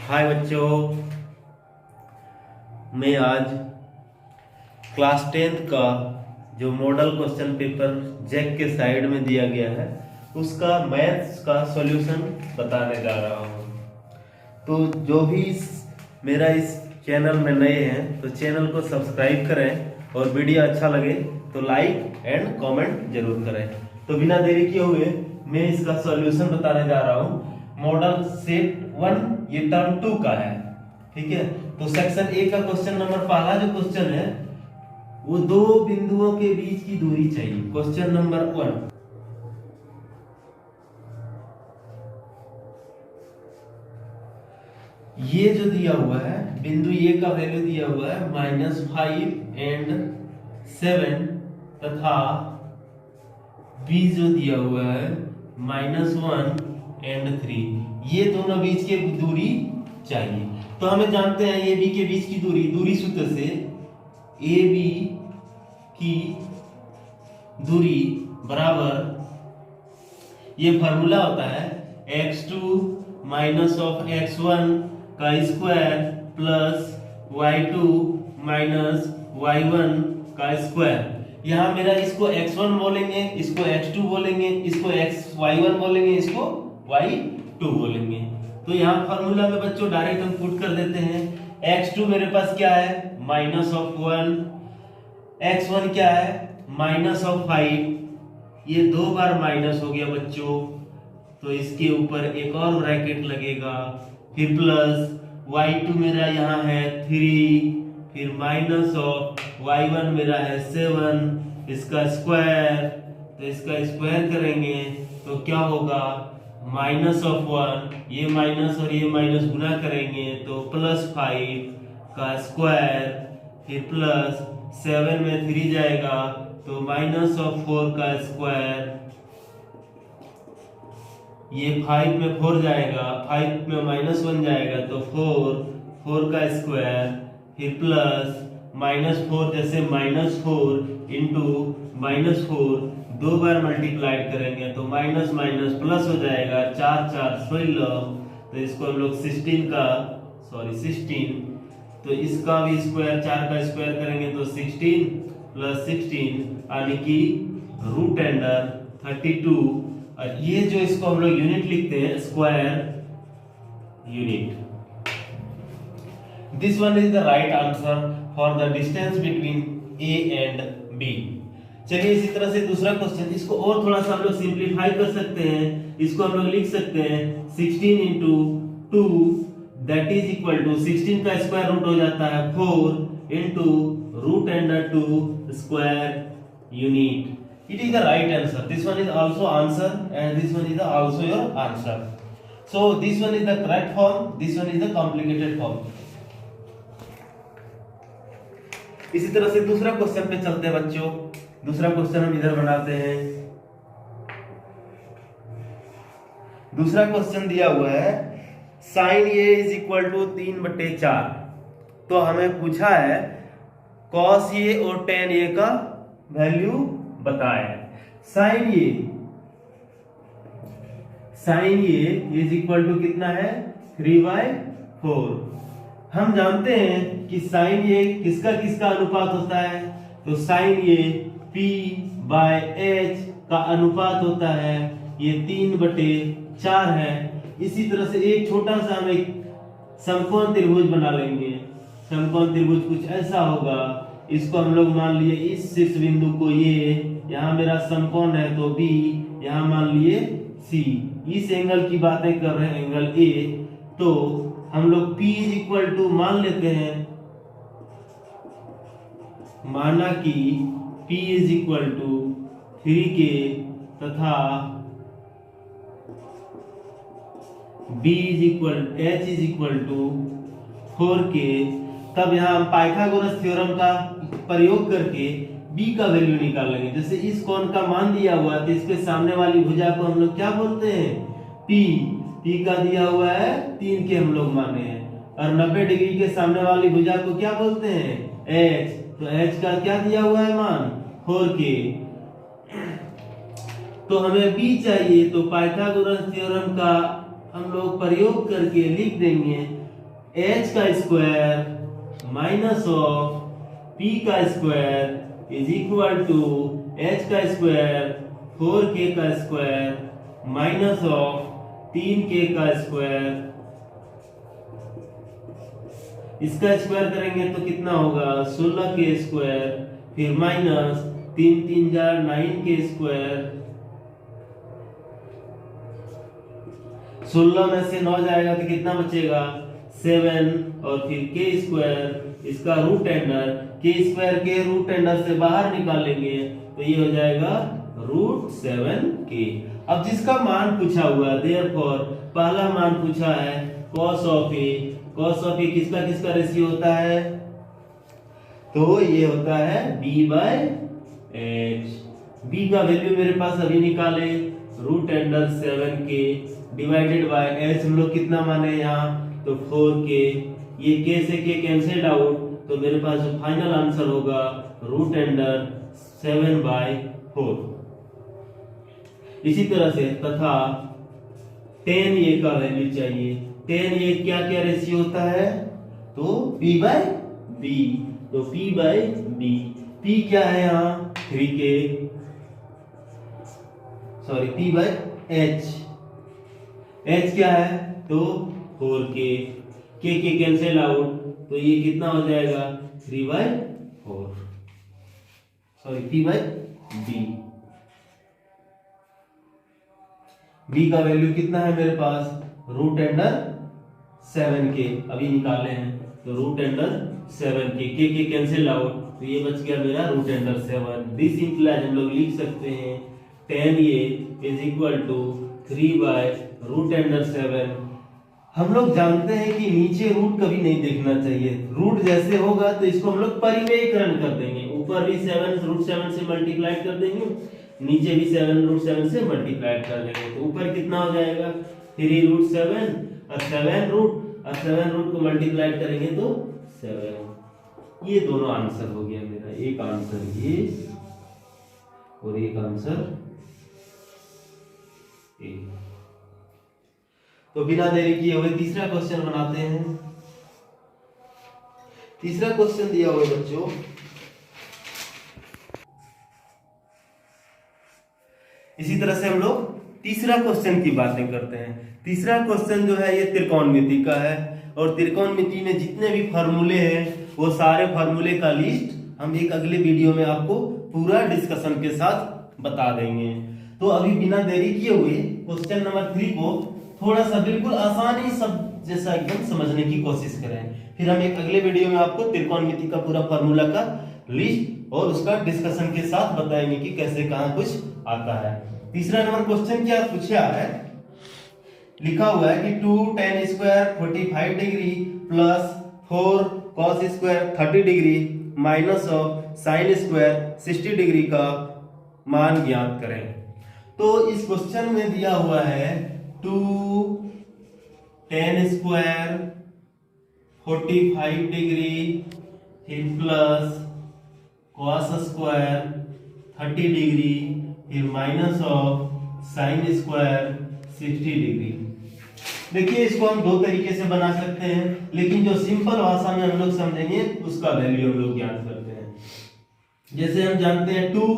हाय बच्चों, मैं आज क्लास 10th का जो मॉडल क्वेश्चन पेपर जैक के साइड में दिया गया है उसका मैथ्स का सॉल्यूशन बताने जा रहा हूँ। तो जो भी मेरा इस चैनल में नए हैं तो चैनल को सब्सक्राइब करें और वीडियो अच्छा लगे तो लाइक एंड कमेंट जरूर करें। तो बिना देरी किए हुए मैं इसका सॉल्यूशन बताने जा रहा हूँ। मॉडल सेट 1 ये टर्म 2 का है, ठीक है। तो सेक्शन ए का क्वेश्चन नंबर पहला जो क्वेश्चन है वो दो बिंदुओं के बीच की दूरी चाहिए। क्वेश्चन नंबर 1, ये जो दिया हुआ है बिंदु ए का वैल्यू दिया हुआ है -5 एंड 7 तथा बी जो दिया हुआ है -1 एंड 3। ये दोनों बीच की दूरी चाहिए। तो हमें जानते हैं ए बी के बीच की दूरी सूत्र से ए बी की दूरी बराबर, ये फार्मूला होता है x2 माइनस ऑफ x1 का square plus y2 minus y1 का स्क्वायर। यहाँ मेरा इसको x1 बोलेंगे, इसको x2 बोलेंगे, इसको y1 बोलेंगे, इसको y2 बोलेंगे। तो यहाँ फार्मूला में बच्चों डायरेक्ट हम पुट कर देते हैं। x2 मेरे पास क्या है माइनस ऑफ 1, x1 क्या है माइनस ऑफ 5, ये दो बार माइनस हो गया बच्चों, तो इसके ऊपर एक और ब्रैकेट लगेगा, फिर प्लस y2 मेरा यहाँ है 3, फिर माइनस ऑफ y1 मेरा है 7, इसका स्क्वायर, तो इसका स्क्वायर करेंगे तो क्या होगा माइनस ऑफ 1, ये माइनस और ये माइनस गुना करेंगे तो प्लस 5 का स्क्वायर, फिर प्लस 7 में 3 जाएगा तो माइनस ऑफ 4 का स्क्वायर, ये 5 में 4 जाएगा, 5 में -1 जाएगा तो 4 का स्क्वायर, फिर प्लस -4 जैसे -4 इंटू -4 दो बार मल्टीप्लाइड करेंगे तो माइनस माइनस प्लस हो जाएगा, 4 4 16, तो इसको हम लोग 16 तो इसका भी स्क्वायर 4 का स्क्वायर करेंगे तो 16 प्लस 16 यानी कि रूट अंडर 32। और ये जो इसको हम लोग यूनिट लिखते हैं square unit. This one is the right answer for the distance between A and B. चलिए इसी तरह से दूसरा क्वेश्चन, इसको और थोड़ा सा हम लोग सिंपलीफाई कर सकते हैं। इसको हम लोग लिख सकते हैं 16 into 2 that is equal to 16 का स्क्वायर रूट हो जाता है 4 into root under 2 square unit. It is the right answer. This one is also answer and this one is also your answer. So this one is the correct form, this one is the complicated form. इसी तरह से दूसरा question पे चलते हैं बच्चों। दूसरा question हम इधर बनाते हैं। दूसरा क्वेश्चन दिया हुआ है sin a is equal to 3/4। तो हमें पूछा है cos a और tan a का वैल्यू बताए। Sine A is equal to कितना है 3/4। हम जानते हैं कि साइन ए किसका किसका अनुपात होता है, तो साइन ए p/h का अनुपात होता है, ये 3/4 है। इसी तरह से एक छोटा सा हम एक समकोण त्रिभुज बना लेंगे। समकोण त्रिभुज कुछ ऐसा होगा, इसको हम लोग मान लिए इस शीर्ष बिंदु को ये, यहाँ मेरा समकोण है तो B, यहाँ मान लिए C। इस एंगल की बातें कर रहे हैं एंगल A, तो हम लोग P इज इक्वल टू मान लेते हैं, माना कि P is equal to 3K तथा H is equal to 4K। तब यहाँ हम पाइथागोरस थ्योरम का प्रयोग करके b का वैल्यू निकालेंगे। जैसे इस कोण का मान दिया हुआ है तो इसके सामने वाली भुजा को हम लोग क्या बोलते हैं p का दिया हुआ है 3 के हम लोग माने हैं, और 90 डिग्री के सामने वाली भुजा को क्या बोलते हैं h, तो h का क्या दिया हुआ है मान 4k। तो हमें b चाहिए, तो पाइथागोरस थ्योरम का हम लोग प्रयोग करके लिख देंगे h का स्क्वायर माइनस ऑफ p का square is equal to h का स्क्वायर 4k का स्क्वायर माइनस ऑफ 3k का स्क्वायर। इसका स्क्वायर करेंगे तो कितना होगा 16k स्क्वायर, फिर माइनस 3 3 जार 9k स्क्वायर, 16 में से 9 जाएगा तो कितना बचेगा 7, और फिर k स्क्वायर इसका रूट अंडर, k स्क्वायर के रूट अंडर से बाहर निकालेंगे तो ये हो जाएगा रूट 7k। अब जिसका मान पूछा हुआ है देयरफॉर पहला मान पूछा है cos of a, cos of a किसका किसका रेशियो होता है, तो ये होता है b/h। b का वैल्यू मेरे पास अभी निकाले root under 7k divided by h हम लोग कितना माने यहाँ तो 4k, ये k से k कैंसिल्ड आउट तो मेरे पास जो फाइनल आंसर होगा रूट अंडर 7/4। इसी तरह से तथा tan a का वैल्यू चाहिए, tan a क्या क्या रेशियो होता है तो p/b, तो p/b, p क्या है यहाँ 3k, सॉरी p/h, h क्या है तो 4k, k कैंसिल आउट तो ये कितना हो जाएगा 3/4, सॉरी p/b। b का वैल्यू कितना है मेरे पास रूट अंडर 7k अभी निकाले हैं तो root under 7k, k cancel out तो ये बच गया मेरा रूट अंडर 7। दिस इंप्लाइज हम लोग लिख सकते हैं tan a is equal to 3/रूट अंडर 7। हम लोग जानते हैं कि नीचे रूट कभी नहीं देखना चाहिए, रूट जैसे होगा तो इसको हम लोग परिमेयकरण कर देंगे, ऊपर भी 7 रूट 7 से मल्टीप्लाई कर देंगे, नीचे भी 7 रूट 7 से मल्टीप्लाई कर देंगे तो ऊपर कितना हो जाएगा 3 रूट 7 और 7 रूट को मल्टीप्लाई करेंगे तो 7। ये दोनों आंसर हो गया मेरा, एक आंसर ये और एक आंसर ए। तो बिना देरी किए हुए तीसरा क्वेश्चन बनाते हैं। तीसरा क्वेश्चन दिया हुआ है बच्चों, इसी तरह से हम लोग तीसरा क्वेश्चन की बातें करते हैं। तीसरा क्वेश्चन जो है ये त्रिकोणमिति का है और त्रिकोणमिति में जितने भी फॉर्मूले हैं वो सारे फॉर्मूले का लिस्ट हम एक अगले वीडियो में आपको पूरा डिस्कशन के साथ बता देंगे। तो अभी बिना देरी किए हुए क्वेश्चन नंबर 3 को थोड़ा सा बिल्कुल आसानी सब जैसा एकदम समझने की कोशिश करें, फिर हम एक अगले वीडियो में आपको त्रिकोणमिति का पूरा फॉर्मूला का लिस्ट और उसका डिस्कशन के साथ बताएंगे कि कैसे कहां कुछ आता है। तीसरा नंबर क्वेश्चन क्या पूछा है, लिखा हुआ है कि 2 tan square 45 degree plus 4 cos square 30 degree minus of sin square 60 degree का मान ज्ञात करें। तो इस क्वेश्चन में दिया हुआ है 2 tan स्क्वायर 45 डिग्री फिर प्लस cos स्क्वायर 30 डिग्री फिर minus of sin square 60 degree. देखिए इसको हम दो तरीके से बना सकते हैं, लेकिन जो सिंपल भाषा में हम लोग समझेंगे उसका वैल्यू हम लोग ज्ञात करते हैं। जैसे हम जानते हैं 2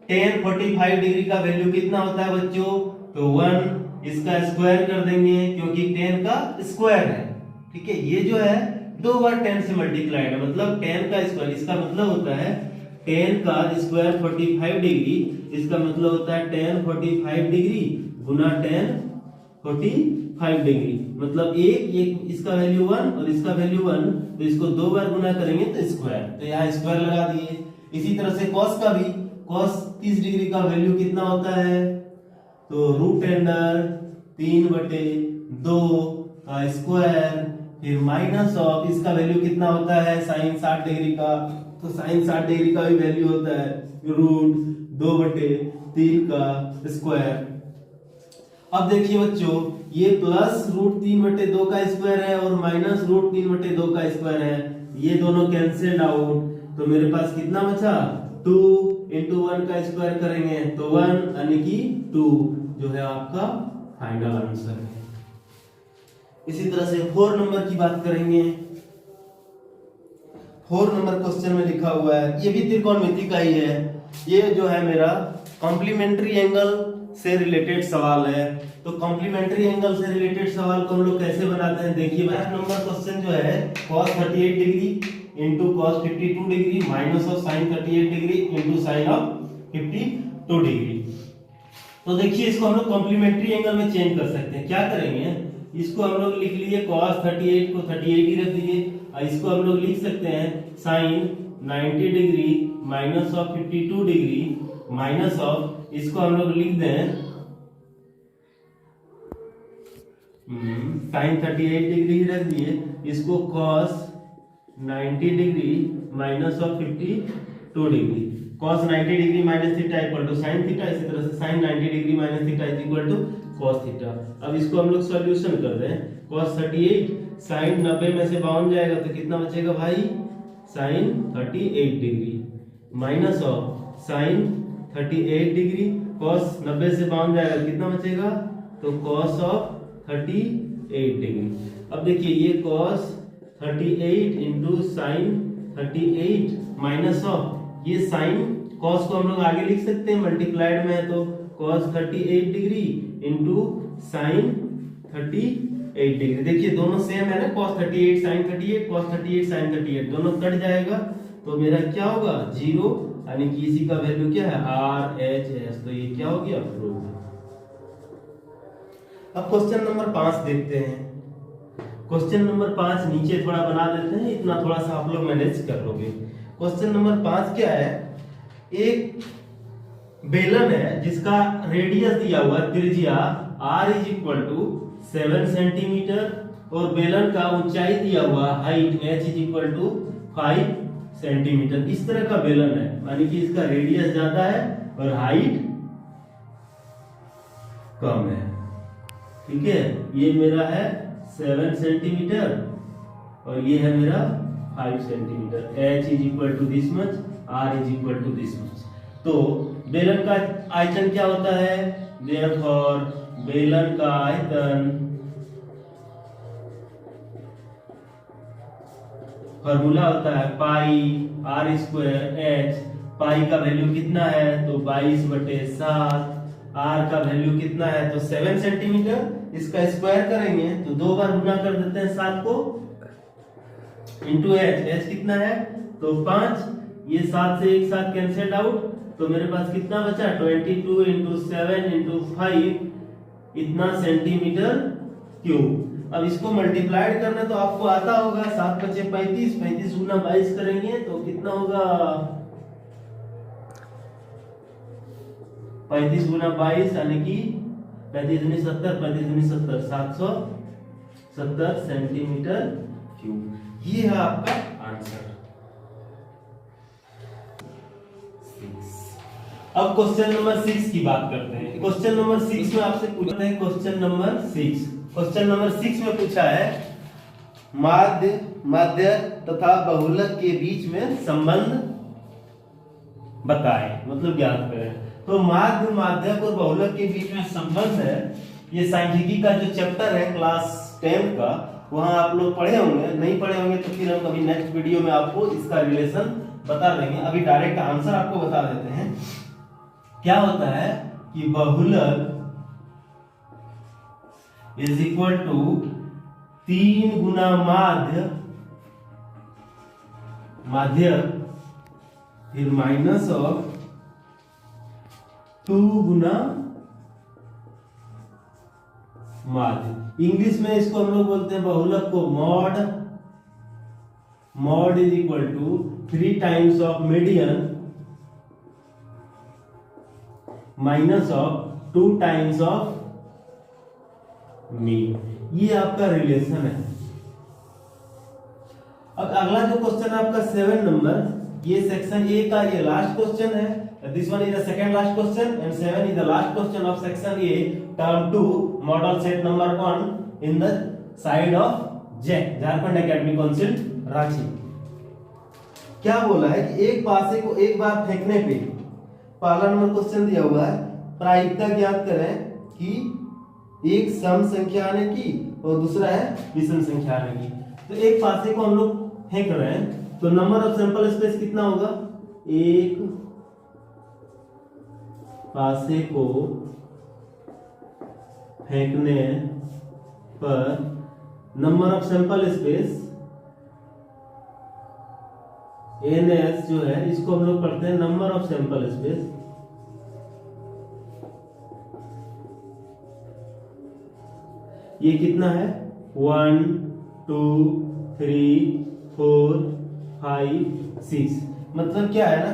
tan 45 डिग्री का वैल्यू कितना होता है बच्चों, तो 1, इसका स्क्वायर कर देंगे क्योंकि tan का स्क्वायर है, ठीक है। ये जो है 2 बार tan से मल्टीप्लाइड है, मतलब tan का स्क्वायर, इसका मतलब होता है tan का स्क्वायर 45 डिग्री, इसका मतलब होता है tan 45 डिग्री गुना tan 45 डिग्री, मतलब एक इसका वैल्यू 1 और इसका वैल्यू 1, तो इसको 2 बार गुना करेंगे तो स्क्वायर, तो यहाँ स्क्वायर लगा दिए। इसी तरह से cos का भी, cos 30 डिग्री का वैल्यू कितना होता है, तो रूट अंडर 3/2 का स्क्वायर फिर माइनस ऑफ इसका वैल्यू कितना होता है sin 60 डिग्री का, तो sin 60 डिग्री का भी वैल्यू होता है रूट 2/3 का स्क्वायर। अब देखिए बच्चों ये प्लस रूट 3/2 का स्क्वायर है और माइनस रूट 3/2 का स्क्वायर है, ये दोनों कैंसिल्ड आउट, तो मेरे पास कितना बचा 2 × 1 का स्क्वायर करेंगे तो 1 यानी कि 2 जो है आपका फाइनल आंसर है। इसी तरह से 4 नंबर की बात करेंगे। 4 नंबर क्वेश्चन में लिखा हुआ है, ये भी त्रिकोणमिति का ही है। ये जो है मेरा कॉम्प्लीमेंट्री एंगल से रिलेटेड सवाल है। तो कॉम्प्लीमेंट्री एंगल से रिलेटेड सवाल को हम लोग कैसे बनाते हैं, देखिए भाई नंबर क्वेश्चन जो है cos 38 degree into cos 52 degree minus of sin 38 degree into sin of 52 degree. तो देखिए इसको हम लोग कॉम्प्लीमेंट्री एंगल में चेंज कर सकते हैं। क्या करेंगे, इसको हम लोग लिख लिए cos 38 को 38 ही रख दीजिए, और इसको हम लोग लिख सकते हैं sin 90 degree minus of 52 degree minus of, इसको हम लोग लिख दें sin 38 डिग्री ही रख दिए, इसको cos 90 degree minus of 52 degree, cos 90 degree minus theta equal to sin theta, इसी तरह से sin 90 degree minus theta is equal to cos theta. अब इसको हम लोग सॉल्यूशन कर दें, cos 38 sin 90 में से बाउंड जाएगा तो कितना बचेगा भाई, sin 38 degree minus of sin 38 degree, cos 90 से बाउंड जाएगा कितना बचेगा, तो cos ऑफ 38 डिग्री। अब देखिए ये cos 38 into sin 38 minus of ये sin, cos को हम लोग आगे लिख सकते हैं मल्टीप्लाइड में है तो cos 38 degree into sin 38 degree. देखिए दोनों सेम है ना, cos 38 sin 38 cos 38 sin 38 दोनों कट जाएगा तो मेरा क्या होगा 0, यानी कि इसी का वैल्यू क्या है RHS, तो ये क्या हो गया प्रूव। अब क्वेश्चन नंबर 5 देखते हैं। क्वेश्चन नंबर 5 नीचे थोड़ा बना देते हैं, इतना थोड़ा सा आप लोग मैनेज कर लोगे। क्वेश्चन नंबर 5 क्या है, एक बेलन है जिसका रेडियस दिया हुआ है त्रिज्या r is equal to 7 centimetre और बेलन का ऊंचाई दिया हुआ height h is equal to 5 centimetre. इस तरह का बेलन है, यानी कि इसका रेडियस ज्यादा है और हाइट कम है। ठीक है, ये मेरा है 7 सेंटीमीटर और ये है मेरा 5 centimetre. h is equal to this much, r is equal to this much. तो बेलन का आयतन क्या होता है, देयरफॉर बेलन का आयतन फॉर्मूला होता है पाई r स्क्वायर h। पाई का वैल्यू कितना है तो 22/7, r का वैल्यू कितना है तो 7 सेंटीमीटर, इसका स्क्वायर करेंगे तो 2 बार गुना कर देते हैं 7 को इंटू h कितना है तो 5, ये 7 से एक साथ कैंसिल आउट तो मेरे पास कितना बचा 22 इंटू 7 इंटू 5 इतना सेंटीमीटर क्यूब। अब इसको मल्टीप्लाइड करना तो आपको आता होगा, 7 बचे 35, 35 गुना 22 करेंगे तो कितना होगा 35 गुना 22 यानी कि 35 दूनी 70, 35 दूनी 70, 770 सेंटीमीटर क्यूब। ये है आपका आंसर। अब क्वेश्चन नंबर 6 की बात करते हैं। क्वेश्चन नंबर 6 में आपसे पूछा है, क्वेश्चन नंबर 6 में पूछा है माध्य तथा बहुलक के बीच में संबंध बताएं, मतलब ज्ञात करें। तो माध्यक और बहुलक के बीच में संबंध है, ये सांख्यिकी का जो चैप्टर है क्लास 10 का, वहां आप लोग पढ़े होंगे, नहीं पढ़े होंगे तो फिर हम कभी नेक्स्ट वीडियो में आपको इसका रिलेशन बता देंगे। अभी डायरेक्ट आंसर आपको बता देते हैं। क्या होता है कि बहुलक इज इक्वल टू 3 गुना माध्यक फिर माइनस ऑफ 2 गुना माध्य। इंग्लिश में इसको हम लोग बोलते हैं बहुलक को mode is equal to 3 times of median minus of 2 times of mean. ये आपका रिलेशन है। अब अगला जो क्वेश्चन है आपका 7 नंबर, ये सेक्शन ए का ये लास्ट क्वेश्चन है। This one is the second last question and 7 is the last question of section A, term 2, model set number 1 in the side of JAC, Jharkhand academy council Ranchi. क्या बोला है कि एक पासे को एक बार फेंकने पे, पहला नंबर क्वेश्चन दिया हुआ है, प्रायिकता ज्ञात करें कि एक सम संख्या आने की और दूसरा है विषम संख्या आने की। तो एक पासे को हम लोग फेंक रहे हैं, तो नंबर ऑफ सैंपल स्पेस कितना होगा? एक पासे को फेंकने पर number of sample space NS जो है, इसको हम लोग पढ़ते हैं नंबर ऑफ सैंपल स्पेस। ये कितना है? 1 2 3 4 5 6। मतलब क्या है ना,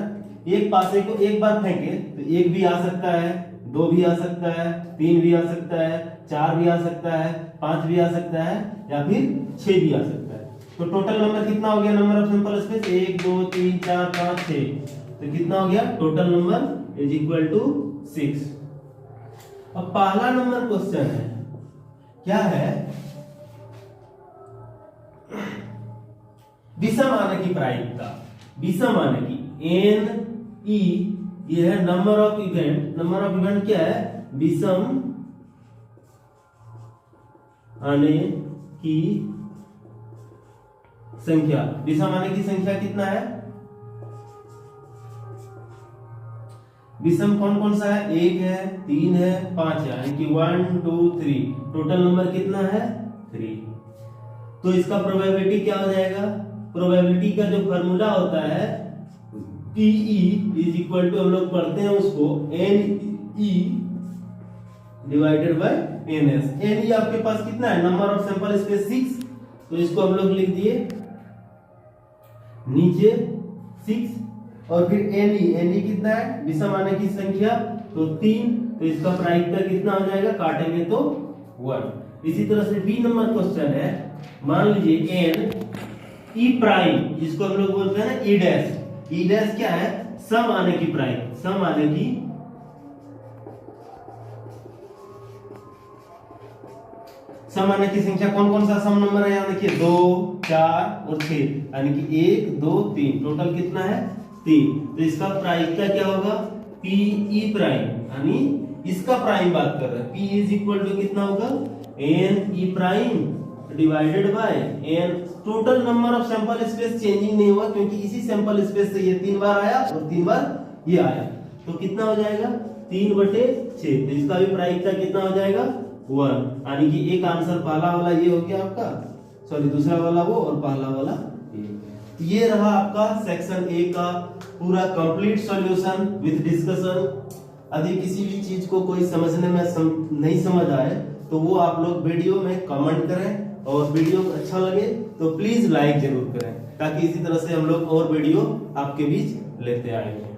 एक पासे को एक बार फेंके तो एक भी आ सकता है, दो भी आ सकता है, तीन भी आ सकता है, चार भी आ सकता है, पांच भी आ सकता है, या फिर 6 भी आ सकता है। तो टोटल नंबर कितना हो गया नंबर ऑफ सैंपल स्पेस? 1 2 3 4 5 6। तो कितना हो गया total number is equal to 6। अब पहला नंबर क्वेश्चन है, क्या है? विषम आने की प्रायिकता। विषम आने की NE, ये है number of event. Number of event क्या है? विषम आने की संख्या। विषम आने की संख्या कितना है? विषम कौन कौन सा है? 1 है, 3 है, 5 है, यानी कि 1 2 3। टोटल नंबर कितना है? 3। तो इसका प्रोबेबिलिटी क्या हो जाएगा? प्रोबेबिलिटी का जो फॉर्मूला होता है PE इज इक्वल टू, हम लोग पढ़ते हैं उसको NE divided by NS। NE आपके पास कितना है? Number of sample space 6। तो इसको हम लोग लिख दिए नीचे 6, और फिर NE कितना है? विषम आने की संख्या तो 3। तो इसका प्रायिकता कितना हो जाएगा? काटेंगे तो 1। इसी तरह से बी नंबर क्वेश्चन है, मान लीजिए NE प्राइम, जिसको हम लोग बोलते हैं ना E डैश। E डैश क्या है? सम आने की प्राइम, सम आने की संख्या। कौन कौन सा सम नंबर है? यहाँ देखिए 2 4 और 6, यानी कि 1 2 3। टोटल कितना है? 3। तो इसका प्रायिकता क्या होगा? PE प्राइम, यानी इसका प्राइम बात कर रहे हैं। P इज इक्वल टू कितना होगा? NE prime divided by N। Total number of sample space changing नहीं हुआ, क्योंकि इसी सैंपल स्पेस से ये 3 बार आया और 3 बार ये आया। तो कितना हो जाएगा? 3/6। तो इसका भी प्रायिकता कितना हो जाएगा? 1। यानी कि एक आंसर पहला वाला ये हो गया आपका, सॉरी दूसरा वाला वो और पहला वाला ये। ये रहा आपका सेक्शन A का पूरा कंप्लीट सॉल्यूशन विद डिस्कशन। यदि किसी भी चीज को कोई समझने में नहीं समझ आए तो वो आप लोग वीडियो में कमेंट करें, और वीडियो अच्छा लगे तो प्लीज लाइक जरूर करें, ताकि इसी तरह से हम लोग और वीडियो आपके बीच लेते आएंगे।